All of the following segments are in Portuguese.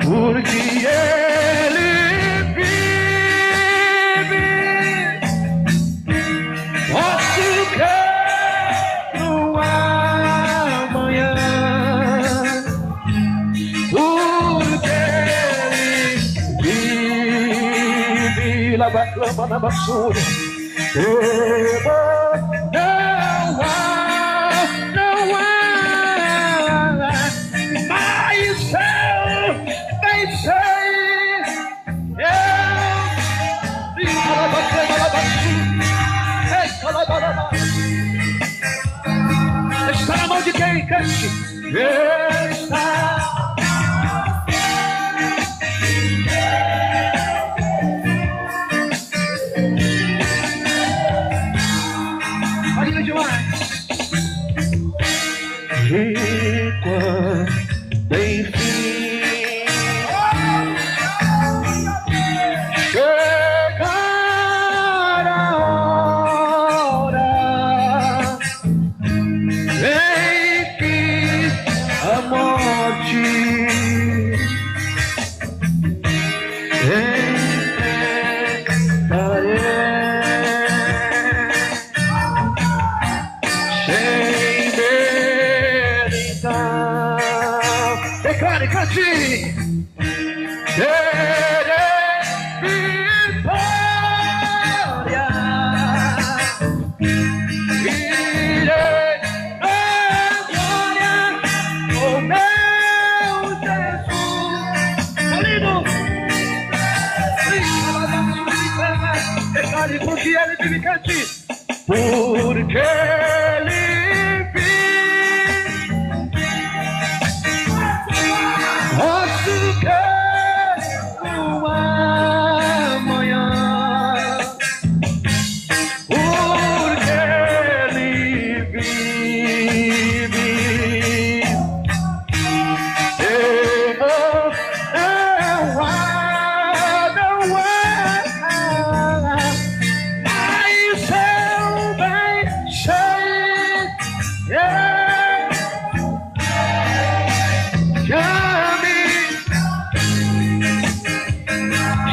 porque Ele vive. Posso crer no amanhã, porque Ele vive. Lava a clama na basura. Não há mais eu nem sei. Está na mão de quem? Cante. Está. Lindo demais. E quando enfim chegar a hora em que a morte declare, cante. Vitória, irei a glória, o meu Jesus. Lindo. Declare, porque Ele vive, cante. Porque Ele posso crer no amanhã, porque Ele vive. Não há mas eu bem sei.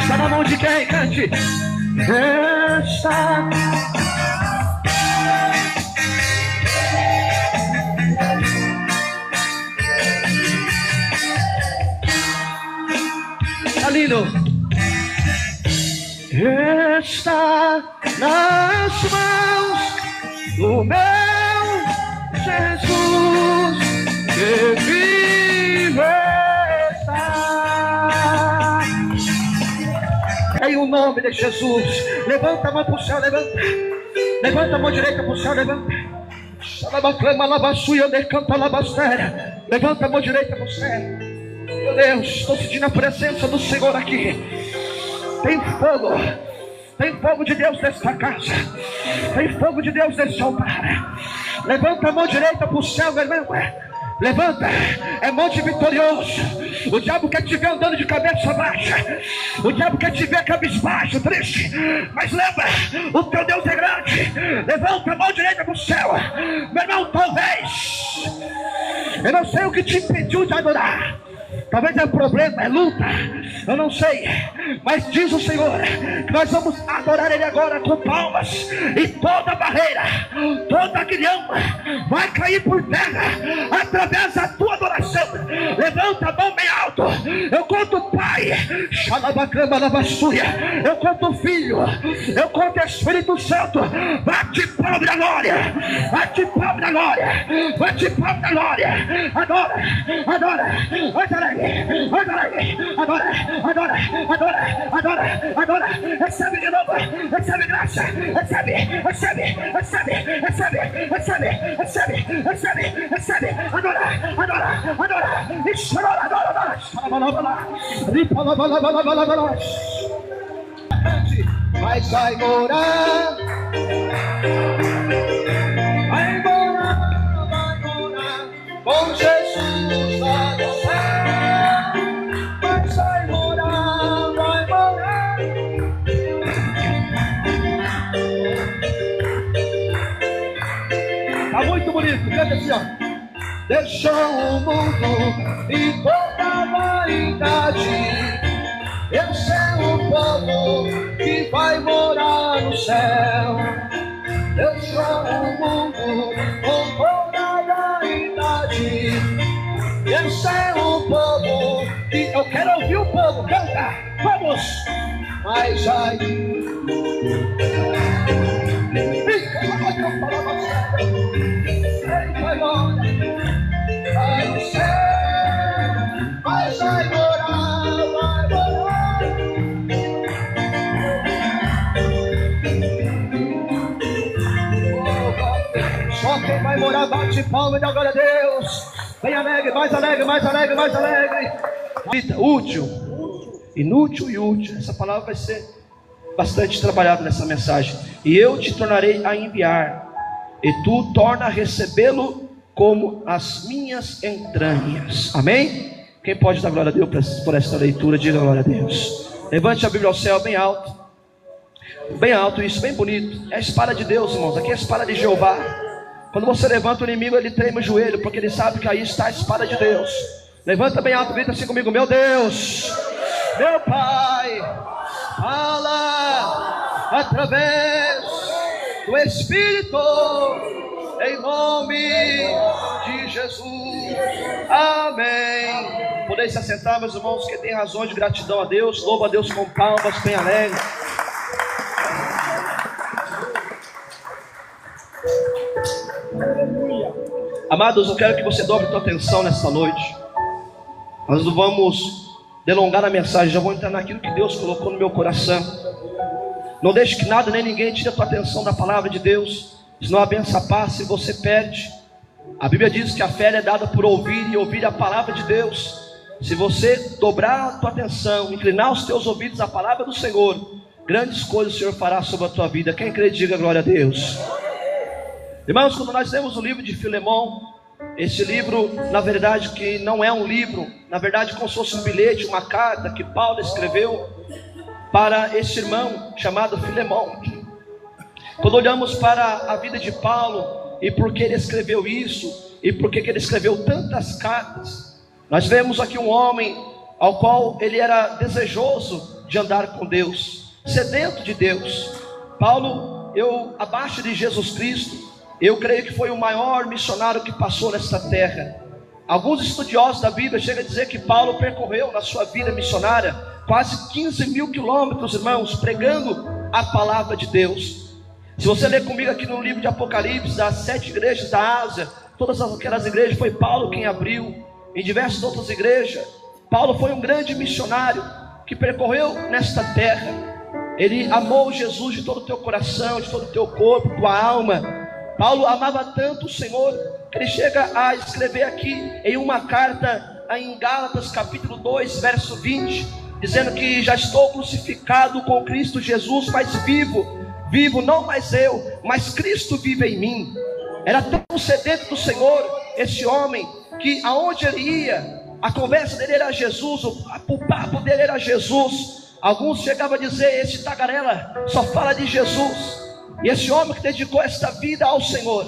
Está na mão de quem? Cante. Está. Tá lindo. Está nas mãos do meu Jesus que vive. Em o nome de Jesus, levanta a mão para o céu, levanta. Levanta a mão direita para o céu, levanta. Levanta a mão direita para o céu. Meu Deus, estou sentindo a presença do Senhor aqui. Tem fogo de Deus nesta casa. Tem fogo de Deus neste altar. Levanta a mão direita para o céu, levanta. Levanta, é monte vitorioso. O diabo quer te ver andando de cabeça baixa. O diabo quer te ver cabisbaixo, triste. Mas lembra, o teu Deus é grande. Levanta a mão direita para o céu. Meu irmão, talvez, eu não sei o que te impediu de adorar. Talvez é problema, é luta, eu não sei. Mas diz o Senhor que nós vamos adorar Ele agora com palmas. E toda barreira, toda aguilhão vai cair por terra através da tua adoração. Levanta a mão bem alto. Eu conto o Pai, eu conto o Filho, eu conto o Espírito Santo. Bate palma da glória, bate palma da glória, bate palma da glória. Adora, adora, adora Ele. Adora, adora, adora, adora, adora. Recebe de novo, recebe graça, recebe, recebe, recebe, recebe, recebe, recebe, recebe, recebe. Adora, adora, adora. Adora, adora, adora. Mas vai morar, vai morar, vai morar com Jesus lá no céu. Tá muito bonito, canta assim, ó. Deixou o mundo e toda a idade. Esse é o povo que vai morar no céu. Eu sou o mundo com toda a idade. Esse é o povo que... Eu quero ouvir o povo cantar. Vamos! Mas ai... Vai no céu, mas vai morar, vai morar. Só quem vai morar bate palma e dá glória a Deus. Bem alegre, mais alegre, mais alegre, mais alegre. Útil, inútil e útil. Essa palavra vai ser bastante trabalhada nessa mensagem. E eu te tornarei a enviar, e tu torna a recebê-lo como as minhas entranhas. Amém? Quem pode dar glória a Deus por esta leitura, diga glória a Deus. Levante a Bíblia ao céu bem alto. Bem alto, isso, bem bonito. É a espada de Deus, irmãos. Aqui é a espada de Jeová. Quando você levanta o inimigo, ele treme o joelho, porque ele sabe que aí está a espada de Deus. Levanta bem alto, grita assim comigo: meu Deus, meu Pai, fala através do Espírito, em nome de Jesus. Amém. Podem se assentar, meus irmãos, que tem razões de gratidão a Deus. Louva a Deus com palmas, bem alegre. Amados, eu quero que você dobre tua atenção nesta noite. Nós não vamos delongar a mensagem, já vou entrar naquilo que Deus colocou no meu coração. Não deixe que nada nem ninguém tire a tua atenção da palavra de Deus, senão a bênção passa e você perde. A Bíblia diz que a fé é dada por ouvir e ouvir a palavra de Deus. Se você dobrar a tua atenção, inclinar os teus ouvidos à palavra do Senhor, grandes coisas o Senhor fará sobre a tua vida. Quem crê, diga glória a Deus. Irmãos, quando nós lemos o livro de Filemão, esse livro, na verdade, que não é um livro, na verdade, como se fosse um bilhete, uma carta que Paulo escreveu para esse irmão chamado Filemão. Quando olhamos para a vida de Paulo e por que ele escreveu isso, e por que ele escreveu tantas cartas, nós vemos aqui um homem ao qual ele era desejoso de andar com Deus, sedento de Deus. Paulo, abaixo de Jesus Cristo, eu creio que foi o maior missionário que passou nesta terra. Alguns estudiosos da Bíblia chegam a dizer que Paulo percorreu na sua vida missionária quase 15 mil quilômetros, irmãos, pregando a palavra de Deus. Se você ler comigo aqui no livro de Apocalipse, das 7 igrejas da Ásia, todas aquelas igrejas foi Paulo quem abriu. Em diversas outras igrejas, Paulo foi um grande missionário que percorreu nesta terra. Ele amou Jesus de todo o teu coração, de todo o teu corpo, tua alma. Paulo amava tanto o Senhor, que ele chega a escrever aqui em uma carta em Gálatas capítulo 2, verso 20, dizendo que já estou crucificado com Cristo Jesus, mas vivo não mais eu, mas Cristo vive em mim. Era tão sedento do Senhor esse homem, que aonde ele ia, a conversa dele era Jesus, o papo dele era Jesus. Alguns chegavam a dizer: esse tagarela só fala de Jesus. E esse homem que dedicou esta vida ao Senhor,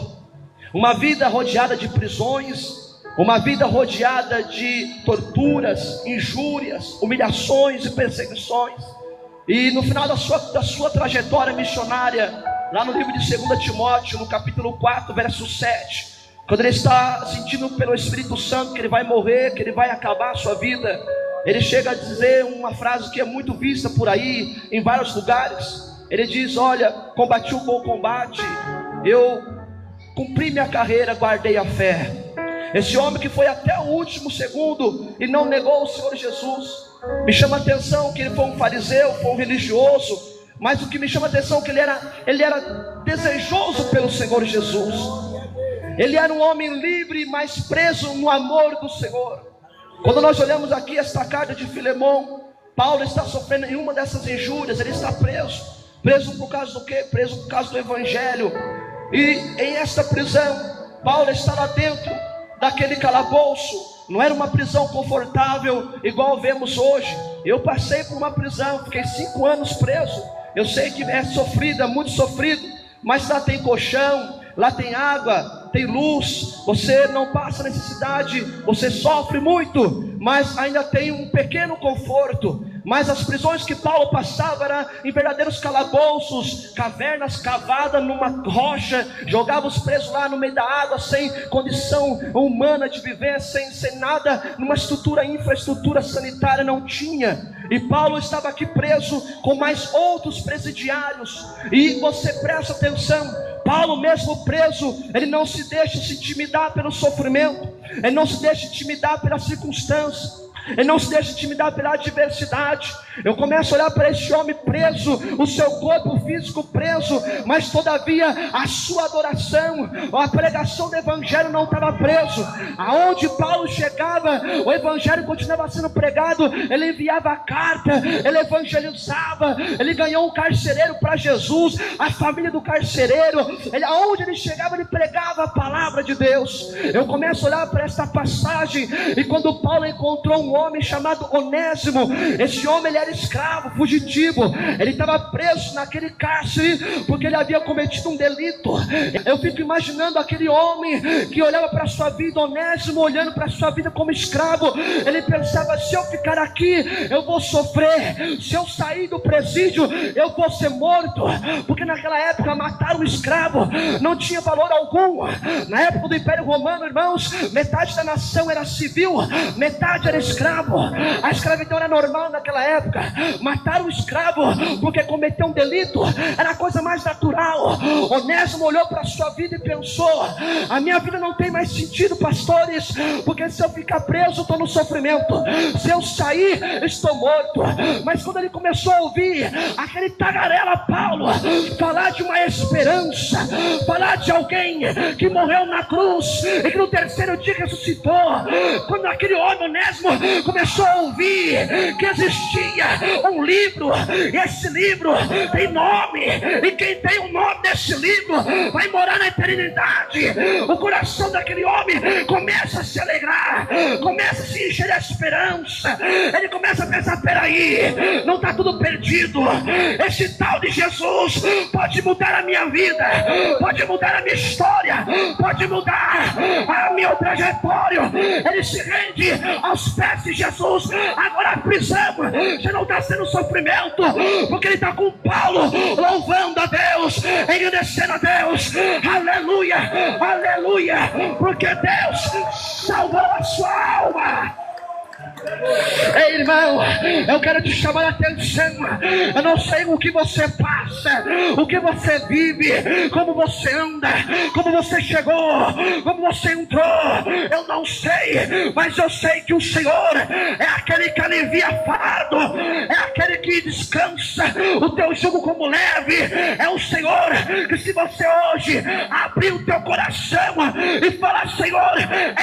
uma vida rodeada de prisões, uma vida rodeada de torturas, injúrias, humilhações e perseguições. E no final da sua trajetória missionária, lá no livro de 2 Timóteo, no capítulo 4, verso 7, quando ele está sentindo pelo Espírito Santo que ele vai morrer, que ele vai acabar a sua vida, ele chega a dizer uma frase que é muito vista por aí, em vários lugares. Ele diz: olha, combati o bom combate, eu cumpri minha carreira, guardei a fé. Esse homem que foi até o último segundo e não negou o Senhor Jesus. Me chama a atenção que ele foi um fariseu, foi um religioso, mas o que me chama a atenção é que ele era desejoso pelo Senhor Jesus. Ele era um homem livre, mas preso no amor do Senhor. Quando nós olhamos aqui esta carta de Filemão, Paulo está sofrendo em uma dessas injúrias. Ele está preso por causa do quê? Preso por causa do Evangelho. E em esta prisão, Paulo está lá dentro daquele calabouço. Não era uma prisão confortável igual vemos hoje. Eu passei por uma prisão, fiquei 5 anos preso. Eu sei que é sofrido, é muito sofrido, mas lá tem colchão, lá tem água, tem luz. Você não passa necessidade, você sofre muito, mas ainda tem um pequeno conforto. Mas as prisões que Paulo passava eram em verdadeiros calabouços, cavernas cavadas numa rocha, jogava os presos lá no meio da água, sem condição humana de viver, sem nada, numa infraestrutura sanitária não tinha. E Paulo estava aqui preso com mais outros presidiários. E você presta atenção, Paulo mesmo preso, ele não se deixa se intimidar pelo sofrimento, ele não se deixa intimidar pelas circunstâncias, ele não se deixa intimidar pela adversidade. Eu começo a olhar para esse homem preso, o seu corpo físico preso, mas todavia a sua adoração, a pregação do evangelho não estava preso. Aonde Paulo chegava, o evangelho continuava sendo pregado. Ele enviava a carta, ele evangelizava, ele ganhou um carcereiro para Jesus, a família do carcereiro, aonde ele chegava, ele pregava a palavra de Deus. Eu começo a olhar para esta passagem, e quando Paulo encontrou um homem chamado Onésimo, esse homem ele era escravo, fugitivo, ele estava preso naquele cárcere porque ele havia cometido um delito. Eu fico imaginando aquele homem que olhava para a sua vida, Onésimo olhando para a sua vida como escravo. Ele pensava: se eu ficar aqui eu vou sofrer, se eu sair do presídio eu vou ser morto, porque naquela época matar um escravo não tinha valor algum. Na época do Império Romano, irmãos, metade da nação era civil, metade era escravo. A escravidão era normal naquela época. Matar um escravo porque cometeu um delito era a coisa mais natural. Onésimo olhou para a sua vida e pensou: a minha vida não tem mais sentido, pastores, porque se eu ficar preso estou no sofrimento, se eu sair estou morto. Mas quando ele começou a ouvir aquele tagarela Paulo falar de uma esperança, falar de alguém que morreu na cruz e que no terceiro dia ressuscitou, quando aquele homem Onésimo começou a ouvir que existia um livro, e esse livro tem nome, e quem tem o nome desse livro vai morar na eternidade, o coração daquele homem começa a se alegrar, começa a se encher de esperança. Ele começa a pensar: peraí, não está tudo perdido, esse tal de Jesus pode mudar a minha vida, pode mudar a minha história, pode mudar a minha trajetória. Ele se rende aos pés de Jesus. Agora a prisão já não está sendo sofrimento, porque ele está com Paulo louvando a Deus, engrandecendo a Deus. Aleluia, aleluia, porque Deus salvou a sua alma. Ei, irmão, eu quero te chamar a atenção. Eu não sei o que você passa, o que você vive, como você anda, como você chegou, como você entrou. Eu não sei, mas eu sei que o Senhor é aquele que alivia fardo, é aquele que descansa o teu jugo como leve. É o Senhor que, se você hoje abrir o teu coração e falar: Senhor,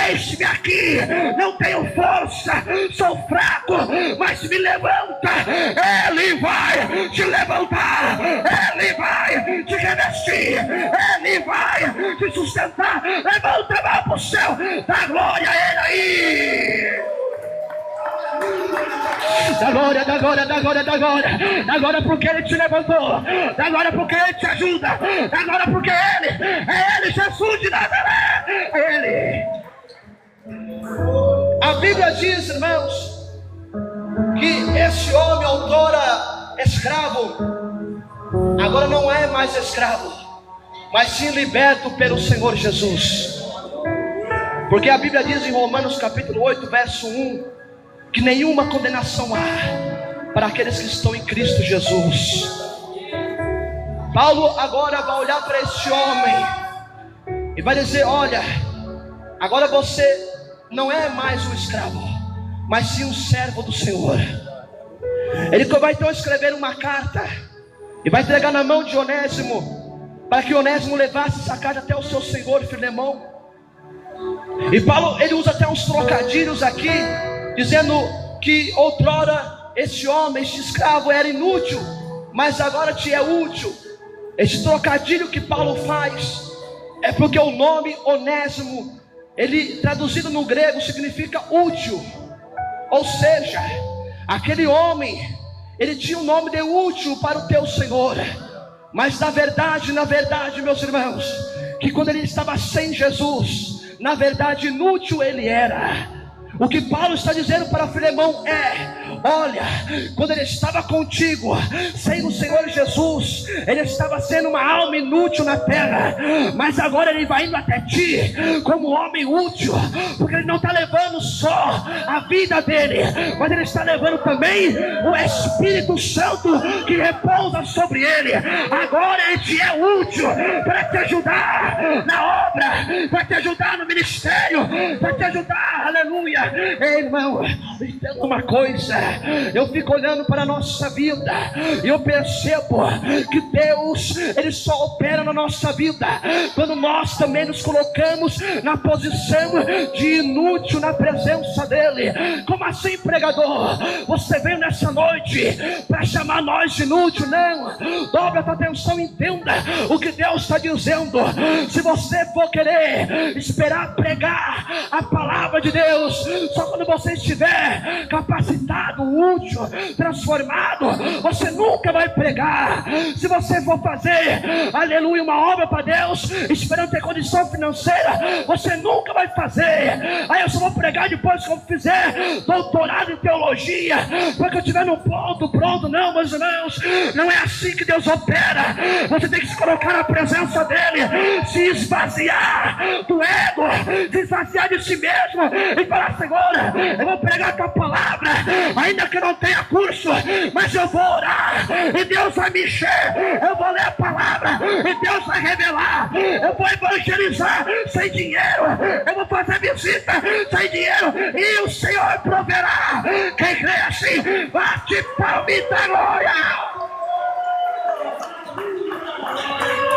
eis-me aqui, não tenho força, sou fraco, mas me levanta. Ele vai te levantar, Ele vai te revestir, Ele vai te sustentar. Levanta a mão para o céu, dá glória a Ele aí. Dá glória, dá glória, dá glória, dá glória. Dá glória porque Ele te levantou, dá glória porque Ele te ajuda, dá glória porque Ele, Jesus de Nazaré, é Ele. A Bíblia diz, irmãos, que esse homem outrora escravo, agora não é mais escravo, mas sim liberto pelo Senhor Jesus. Porque a Bíblia diz em Romanos capítulo 8, verso 1, que nenhuma condenação há para aqueles que estão em Cristo Jesus. Paulo agora vai olhar para esse homem e vai dizer: olha, agora você não é mais um escravo, mas sim um servo do Senhor. Ele vai então escrever uma carta e vai entregar na mão de Onésimo, para que Onésimo levasse essa carta até o seu senhor Filemão. E Paulo, ele usa até uns trocadilhos aqui, dizendo que outrora esse homem, esse escravo, era inútil, mas agora te é útil. Esse trocadilho que Paulo faz é porque o nome Onésimo, ele traduzido no grego significa útil. Ou seja, aquele homem, ele tinha o nome de útil para o teu Senhor. Mas na verdade, meus irmãos, que quando ele estava sem Jesus, na verdade inútil ele era. O que Paulo está dizendo para Filemão é: olha, quando ele estava contigo, sem o Senhor Jesus, ele estava sendo uma alma inútil na terra, mas agora ele vai indo até ti como homem útil, porque ele não está levando só a vida dele, mas ele está levando também o Espírito Santo que repousa sobre ele. Agora ele te é útil para te ajudar na obra, para te ajudar no ministério, para te ajudar, aleluia. Ei, irmão, entenda uma coisa, eu fico olhando para a nossa vida e eu percebo que Deus, ele só opera na nossa vida quando nós também nos colocamos na posição de inútil na presença dele. Como assim, pregador? Você veio nessa noite para chamar nós de inútil? Não, dobra a tua atenção e entenda o que Deus está dizendo. Se você for querer esperar pregar a palavra de Deus só quando você estiver capacitado, útil, transformado, você nunca vai pregar. Se você for fazer, aleluia, uma obra para Deus esperando ter condição financeira, você nunca vai fazer. Aí eu só vou pregar depois que eu fizer doutorado em teologia, porque eu estiver no ponto pronto. Não, meus irmãos, não é assim que Deus opera. Você tem que se colocar na presença dele, se esvaziar do ego, se esvaziar de si mesmo e falar: Senhor, eu vou pregar a tua palavra, ainda que eu não tenha curso, mas eu vou orar e Deus vai me encher. Eu vou ler a palavra e Deus vai revelar. Eu vou evangelizar sem dinheiro, eu vou fazer visita sem dinheiro e o Senhor proverá. Quem crê assim, bate palma e dá glória.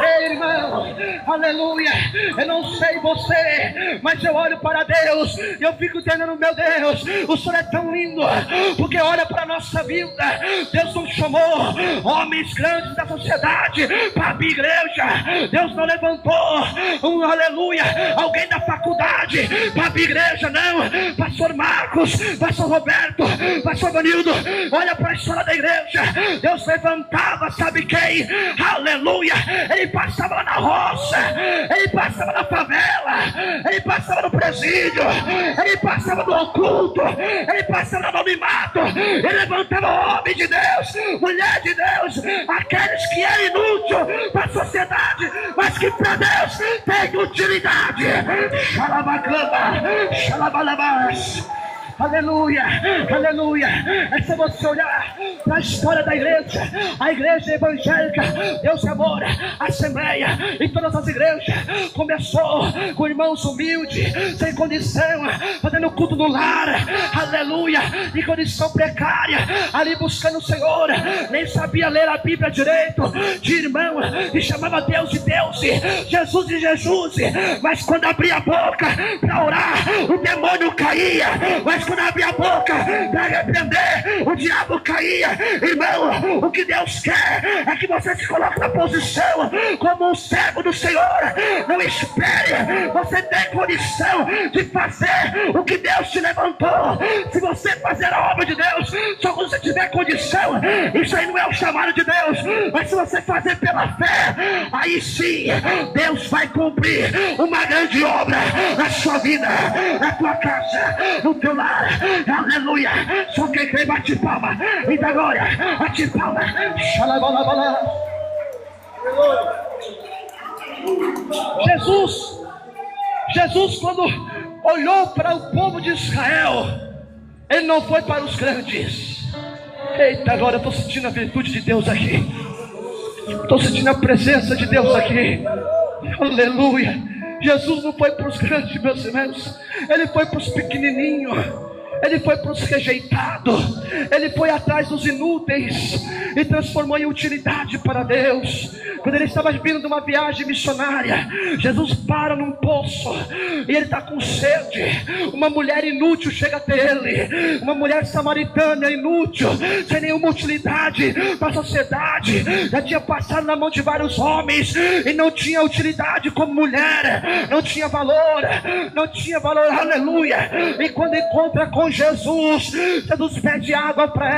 Ei, irmão, aleluia. Eu não sei você, mas eu olho para Deus e eu fico dizendo: meu Deus, o Senhor é tão lindo, porque olha para a nossa vida. Deus não chamou homens grandes da sociedade para abrir igreja. Deus não levantou aleluia, alguém da faculdade para abrir igreja, não. Pastor Marcos, Pastor Roberto, Pastor Vanildo, olha para a história da igreja. Deus levantava, sabe quem? Aleluia. Ele passava lá na roça, ele passava na favela, ele passava no presídio, ele passava no oculto, ele passava no anonimato. Ele levantava homem de Deus, mulher de Deus, aqueles que eram inúteis para a sociedade, mas que para Deus tem utilidade. Xalabaclama, xalabalabás. Aleluia, aleluia. É só você olhar para a história da igreja. A igreja evangélica Deus é Amor, Assembleia e todas as igrejas começou com irmãos humildes, sem condição, fazendo culto no lar, aleluia, em condição precária, ali buscando o Senhor. Nem sabia ler a Bíblia direito, de irmão, e chamava Deus de Deus, Jesus de Jesus. Mas quando abria a boca para orar, o demônio caía. Mas quando abria a boca para repreender, o diabo caía. Irmão, o que Deus quer é que você se coloque na posição como um servo do Senhor. Não espere você ter condição de fazer o que Deus te levantou. Se você fazer a obra de Deus só quando você tiver condição, isso aí não é o chamado de Deus. Mas se você fazer pela fé, aí sim Deus vai cumprir uma grande obra na sua vida, na tua casa, no teu lar. Aleluia. Só quem crê bate palma e dá glória. Bate palma. Jesus quando olhou para o povo de Israel, ele não foi para os grandes. Eita, agora eu estou sentindo a virtude de Deus aqui, estou sentindo a presença de Deus aqui. Aleluia. Jesus não foi para os grandes, meus irmãos, ele foi para os pequenininhos. Ele foi para os rejeitados, ele foi atrás dos inúteis e transformou em utilidade para Deus. Quando ele estava vindo de uma viagem missionária, Jesus para num poço e ele está com sede. Uma mulher inútil chega até ele, uma mulher samaritana inútil, sem nenhuma utilidade para a sociedade, já tinha passado na mão de vários homens e não tinha utilidade como mulher, não tinha valor, aleluia. E quando encontra com Jesus, Jesus pede água para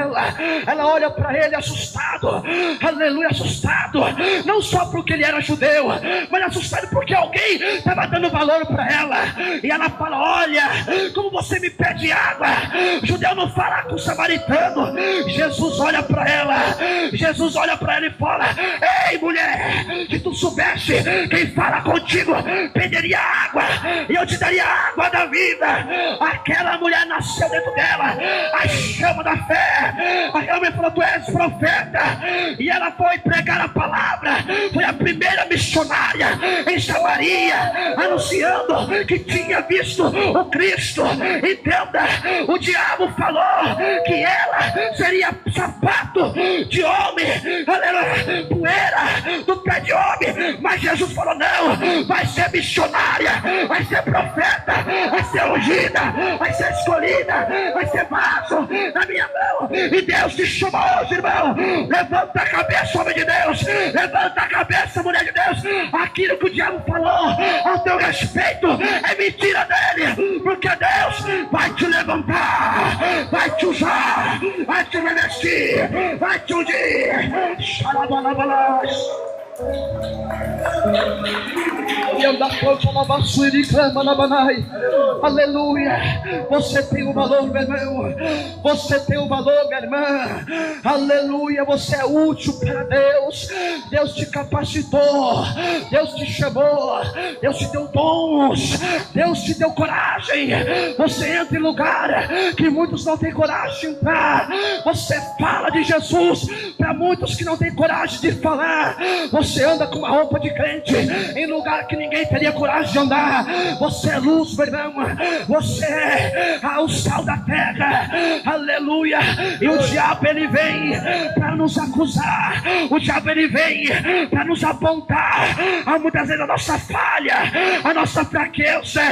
ela olha para ele assustado, aleluia, assustado, não só porque ele era judeu, mas assustado porque alguém estava dando valor para ela. E ela fala: olha, como você me pede água. O judeu não fala com o samaritano. Jesus olha para ela, Jesus olha para ela e fala: ei mulher, se tu soubesse quem fala contigo pediria água e eu te daria água da vida. Aquela mulher nasceu dentro dela a chama da fé. Aquela mulher falou: tu és profeta. E ela foi pregar a palavra, foi a primeira missionária em Samaria, anunciando que tinha visto o Cristo. Entenda, o diabo falou que ela seria sapato de homem, aleluia, poeira do pé de homem, mas Jesus falou: não, vai ser missionária, vai ser profeta, vai ser ungida, vai ser escolhida, vai ser vaso na minha mão. E Deus te chama hoje, irmão. Levanta a cabeça, homem de Deus, levanta a cabeça, mulher de Deus. Aquilo que o diabo falou ao teu respeito é mentira dele, porque Deus vai te levantar, vai te usar, vai te revestir, vai te ungir. Xalabalabalás. Aleluia. Você tem um valor, meu irmão. Você tem um valor, minha irmã. Aleluia. Você é útil para Deus. Deus te capacitou, Deus te chamou, Deus te deu dons, Deus te deu coragem. Você entra em lugar que muitos não têm coragem de entrar. Você fala de Jesus para muitos que não têm coragem de falar. Você anda com uma roupa de crente em lugar que ninguém teria coragem de andar. Você é luz, meu irmão. Você é o sal da terra. Aleluia. E o diabo ele vem para nos acusar. O diabo ele vem para nos apontar muitas vezes a nossa falha, a nossa fraqueza.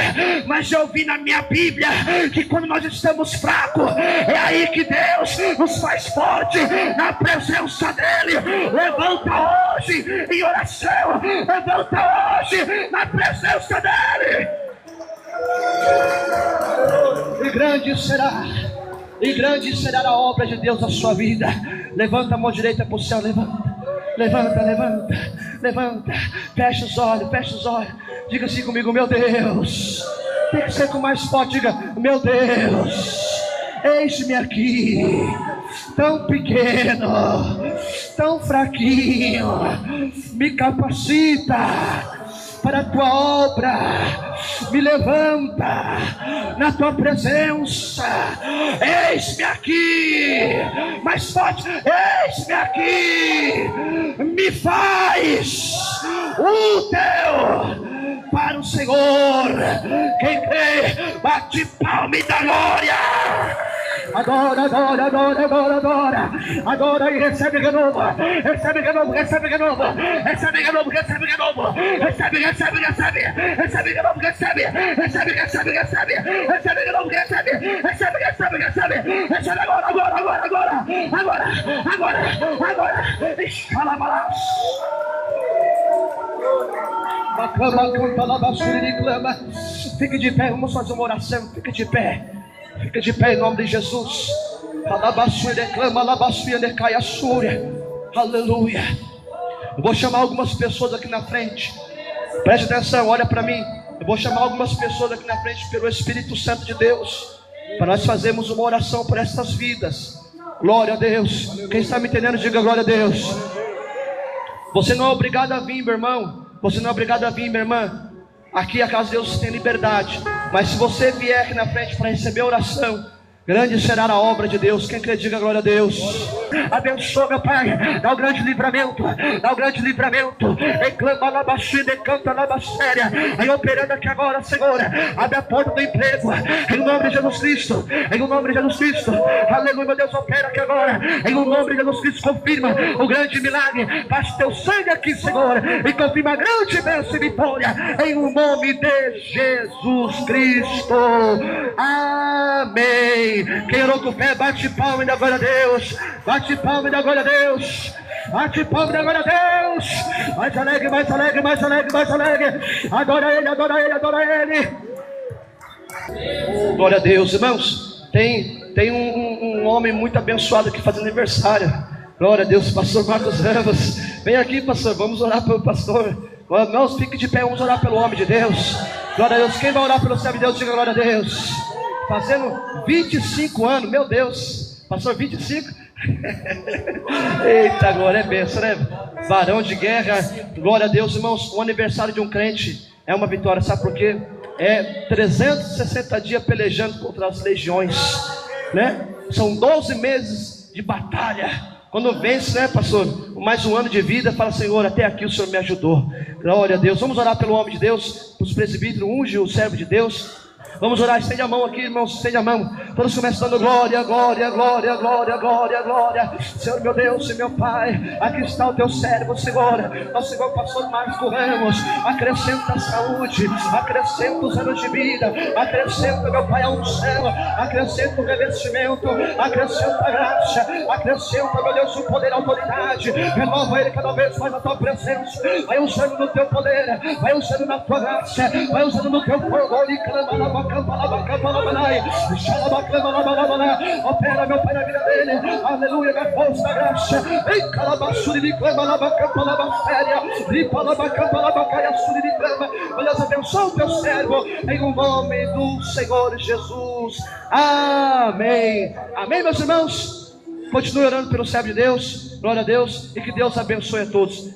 Mas eu vi na minha Bíblia que quando nós estamos fracos, é aí que Deus nos faz forte na presença dele. Levanta hoje em oração, levanta hoje na presença dele. E grande será a obra de Deus na sua vida. Levanta a mão direita para o céu, levanta, fecha os olhos, diga assim comigo: meu Deus. Tem que ser com mais forte, diga: meu Deus, eis-me aqui, tão pequeno, tão fraquinho, me capacita para a tua obra, me levanta na tua presença. Eis-me aqui, mais forte, eis-me aqui, me faz útil para o Senhor. Quem crê, bate palma e dá glória. Adora e recebe de novo. Recebe de novo. Agora. Escalabalás. Fique de pé, vamos fazer uma oração. Fique de pé em nome de Jesus. Aleluia. Eu vou chamar algumas pessoas aqui na frente. Preste atenção, olha para mim. Eu vou chamar algumas pessoas aqui na frente pelo Espírito Santo de Deus, para nós fazermos uma oração por essas vidas. Glória a Deus. Quem está me entendendo, diga glória a Deus. Você não é obrigado a vir, meu irmão. Você não é obrigado a vir, minha irmã. Aqui a casa de Deus tem liberdade. Mas se você vier aqui na frente para receber a oração, grande será a obra de Deus. Quem crê, diga glória a Deus. Abençoa, meu Pai. Dá o grande livramento. Reclama na baixinha, canta na baixéria. Aí operando aqui agora, Senhor. Abre a porta do emprego. Em nome de Jesus Cristo. Aleluia, meu Deus, opera aqui agora. Em nome de Jesus Cristo, confirma o grande milagre. Faz teu sangue aqui, Senhor. E confirma a grande bênção e vitória. Em nome de Jesus Cristo. Amém. Quem orou com fé, bate palma e dá glória a Deus. Mais alegre. Adora Ele. Glória a Deus, irmãos. Tem Tem um homem muito abençoado aqui fazendo aniversário. Glória a Deus, pastor Marcos Ramos. Vem aqui, pastor, vamos orar pelo pastor. Irmãos, fique de pé, vamos orar pelo homem de Deus. Glória a Deus, quem vai orar pelo servo de Deus, diga glória a Deus. Fazendo 25 anos, meu Deus. Pastor, 25? Eita, glória, é bênção, né? Varão de guerra, glória a Deus, irmãos. O aniversário de um crente é uma vitória, sabe por quê? É 360 dias pelejando contra as legiões, né? São 12 meses de batalha. Quando vence, né, pastor, mais um ano de vida, fala: Senhor, até aqui o Senhor me ajudou. Glória a Deus. Vamos orar pelo homem de Deus, os presbíteros, unge o servo de Deus. Vamos orar, estende a mão aqui, irmãos, estende a mão. Todos começando: glória, glória, glória, glória, glória, glória. Senhor meu Deus e meu Pai, aqui está o teu servo, Senhor. Nosso Senhor pastor Marcos Ramos, acrescenta a saúde, acrescenta os anos de vida, acrescenta, meu Pai, a unção, acrescenta o revestimento, acrescenta a graça, acrescenta, meu Deus, o poder e a autoridade. Renova ele cada vez mais na tua presença. Vai usando no teu poder, vai usando na tua graça, vai usando no teu fogo. Opera, meu Pai, na vida dele. Aleluia, na força da graça. Em calabaçuri de clama, labacampa, labacéria. Lipa, labacampa, labacaia, suri de clama. Deus abençoe o teu servo, em o nome do Senhor Jesus. Amém. Amém, meus irmãos. Continue orando pelo servo de Deus. Glória a Deus. E que Deus abençoe a todos.